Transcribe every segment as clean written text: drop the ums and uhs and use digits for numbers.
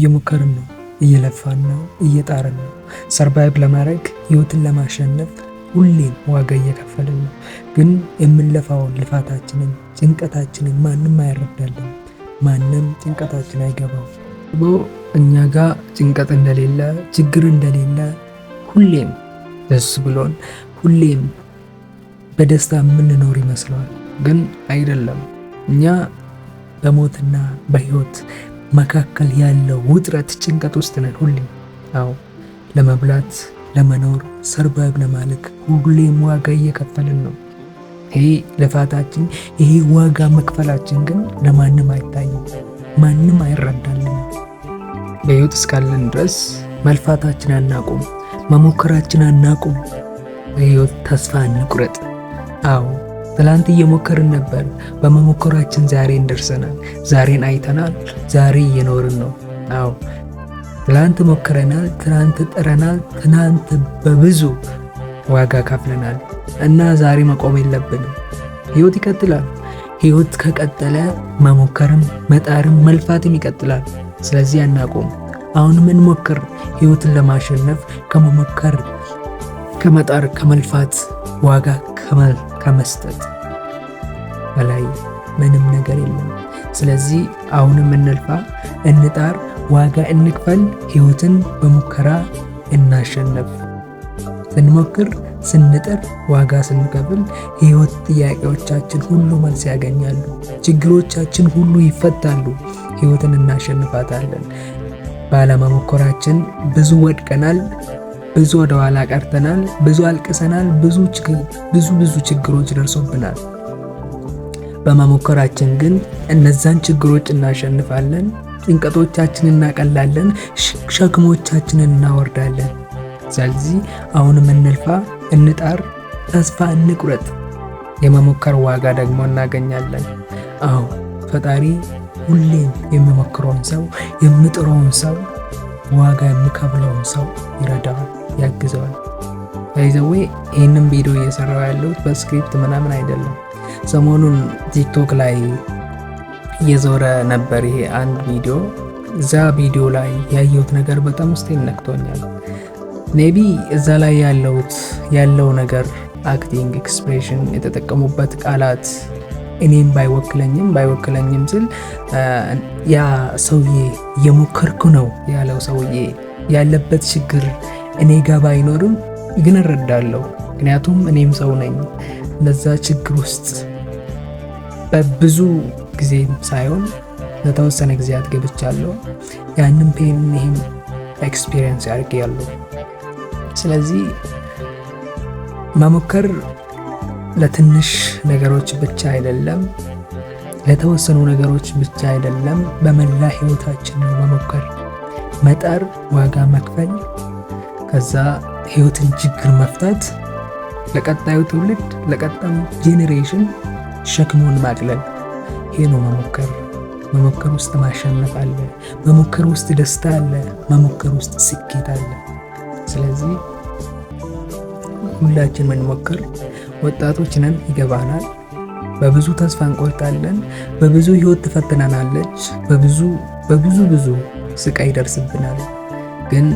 እየሞከርን ነው፣ እየለፋን ነው፣ እየጣርን ነው። ሰርቫይቭ ለማድረግ ህይወትን ለማሸነፍ ሁሌም ዋጋ እየከፈልን ነው። ግን የምንለፋውን ልፋታችንን ጭንቀታችንን ማንም አይረዳልን። ማንም ጭንቀታችን አይገባው። እኛ ጋር ጭንቀት እንደሌለ ችግር እንደሌለ ሁሌም ደስ ብሎን ሁሌም በደስታ የምንኖር ይመስለዋል። ግን አይደለም። እኛ በሞትና በህይወት መካከል ያለው ውጥረት ጭንቀት ውስጥ ነን ሁሌም። አዎ ለመብላት ለመኖር ሰርቫይቭ ለማድረግ ሁሌም ዋጋ እየከፈልን ነው። ይሄ ልፋታችን ይሄ ዋጋ መክፈላችን ግን ለማንም አይታይም፣ ማንም አይረዳልን። በህይወት እስካለን ድረስ መልፋታችን አናቁም፣ መሞከራችን አናቁም። በህይወት ተስፋ እንቁረጥ። አዎ ትላንት እየሞከርን ነበር። በመሞከራችን ዛሬን ደርሰናል። ዛሬን አይተናል። ዛሬ እየኖርን ነው። አዎ ትላንት ሞክረናል፣ ትላንት ጥረናል፣ ትላንት በብዙ ዋጋ ከፍለናል እና ዛሬ መቆም የለብንም። ህይወት ይቀጥላል። ህይወት ከቀጠለ መሞከርም መጣርም መልፋትም ይቀጥላል። ስለዚህ አናቆም። አሁንም እንሞክር። ህይወትን ለማሸነፍ ከመሞከር ከመጣር ከመልፋት ዋጋ ከመስጠት በላይ ምንም ነገር የለም። ስለዚህ አሁንም እንልፋ፣ እንጣር፣ ዋጋ እንክፈል። ህይወትን በሙከራ እናሸንፍ። ስንሞክር ስንጥር ዋጋ ስንከፍል የህይወት ጥያቄዎቻችን ሁሉ መልስ ያገኛሉ። ችግሮቻችን ሁሉ ይፈታሉ። ህይወትን እናሸንፋታለን። ባለመሞከራችን ብዙ ወድቀናል፣ ብዙ ወደ ኋላ ቀርተናል፣ ብዙ አልቅሰናል፣ ብዙ ችግሮች ደርሶብናል። በመሞከራችን ግን እነዛን ችግሮች እናሸንፋለን። ጭንቀቶቻችንን እናቀላለን፣ ሸክሞቻችንን እናወርዳለን። ስለዚህ አሁንም እንልፋ፣ እንጣር፣ ተስፋ እንቁረጥ። የመሞከር ዋጋ ደግሞ እናገኛለን። አዎ ፈጣሪ ሁሌም የሚሞክረውን ሰው የሚጥረውን ሰው ዋጋ የሚከፍለውን ሰው ይረዳዋል፣ ያግዘዋል። ባይዘዌ ይህንን ቪዲዮ እየሰራው ያለሁት በስክሪፕት ምናምን አይደለም። ሰሞኑን ቲክቶክ ላይ እየዞረ ነበር ይሄ አንድ ቪዲዮ። እዛ ቪዲዮ ላይ ያየሁት ነገር በጣም ውስጤን ነክቶኛል። ሜቢ እዛ ላይ ያለው ነገር አክቲንግ ኤክስፕሬሽን የተጠቀሙበት ቃላት እኔም ባይወክለኝም ስል ያ ሰውዬ እየሞከርኩ ነው ያለው ሰውዬ ያለበት ችግር እኔ ጋር ባይኖርም ግን እረዳለሁ። ምክንያቱም እኔም ሰው ነኝ። ለዛ ችግር ውስጥ በብዙ ጊዜ ሳይሆን ለተወሰነ ጊዜያት ገብቻለሁ። ያንን ፔን ይሄም ኤክስፒሪየንስ አድርጌያለሁ። ስለዚህ መሞከር ለትንሽ ነገሮች ብቻ አይደለም፣ ለተወሰኑ ነገሮች ብቻ አይደለም፣ በመላ ህይወታችን ነው መሞከር፣ መጣር፣ ዋጋ መክፈል፣ ከዛ ህይወትን ችግር መፍታት፣ ለቀጣዩ ትውልድ ለቀጣዩ ጄኔሬሽን ሸክሙን ማቅለል። ይሄ ነው መሞከር። መሞከር ውስጥ ማሸነፍ አለ፣ መሞከር ውስጥ ደስታ አለ፣ መሞከር ውስጥ ስኬት አለ። ስለዚህ ሁላችን ምንሞክር። ወጣቶች ነን፣ ይገባናል። በብዙ ተስፋ እንቆርጣለን። በብዙ ህይወት ትፈትናናለች። በብዙ ስቃይ ይደርስብናል። ግን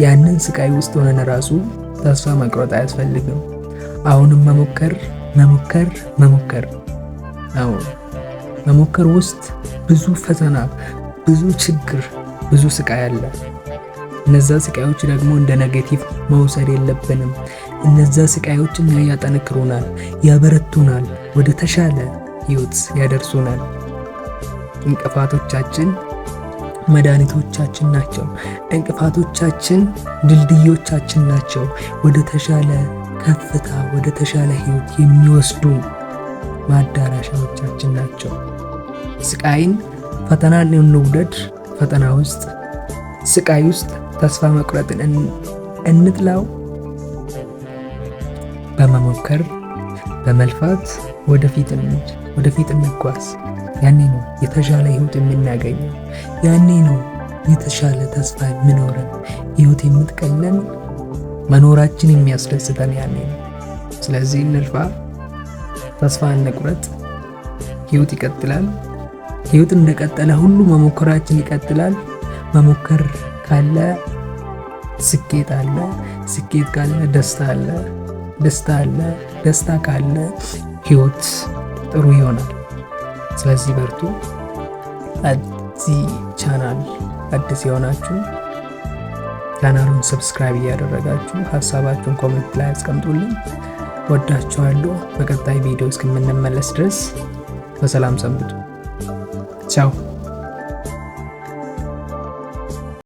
ያንን ስቃይ ውስጥ ሆነን ራሱ ተስፋ መቁረጥ አያስፈልግም። አሁንም መሞከር። አዎ መሞከር ውስጥ ብዙ ፈተና፣ ብዙ ችግር፣ ብዙ ስቃይ አለ። እነዛ ስቃዮች ደግሞ እንደ ኔጌቲቭ መውሰድ የለብንም። እነዛ ስቃዮች እኛ ያጠነክሩናል፣ ያበረቱናል፣ ወደ ተሻለ ህይወት ያደርሱናል። እንቅፋቶቻችን መድኃኒቶቻችን ናቸው። እንቅፋቶቻችን ድልድዮቻችን ናቸው። ወደ ተሻለ ከፍታ፣ ወደ ተሻለ ህይወት የሚወስዱ ማዳረሻዎቻችን ናቸው። ስቃይን፣ ፈተናን እንውደድ። ፈተና ውስጥ ስቃይ ውስጥ ተስፋ መቁረጥን እንጥላው። በመሞከር በመልፋት ወደፊት እንጓዝ። ያኔ ነው የተሻለ ህይወት የምናገኘው። ያኔ ነው የተሻለ ተስፋ የምኖረን፣ ህይወት የምትቀለን፣ መኖራችን የሚያስደስተን ያኔ ነው። ስለዚህ እንልፋ፣ ተስፋ እንቁረጥ። ህይወት ይቀጥላል። ህይወት እንደቀጠለ ሁሉ መሞከራችን ይቀጥላል። መሞከር ካለ ስኬት አለ፣ ስኬት ካለ ደስታ አለ፣ ደስታ አለ፣ ደስታ ካለ ህይወት ጥሩ ይሆናል። ስለዚህ በርቱ። እዚህ ቻናል አዲስ የሆናችሁ ቻናሉን ሰብስክራይብ እያደረጋችሁ ሀሳባችሁን ኮሜንት ላይ አስቀምጡልኝ። ወዳችኋለሁ። በቀጣይ ቪዲዮ እስከምንመለስ ድረስ በሰላም ሰንብቱ። ቻው።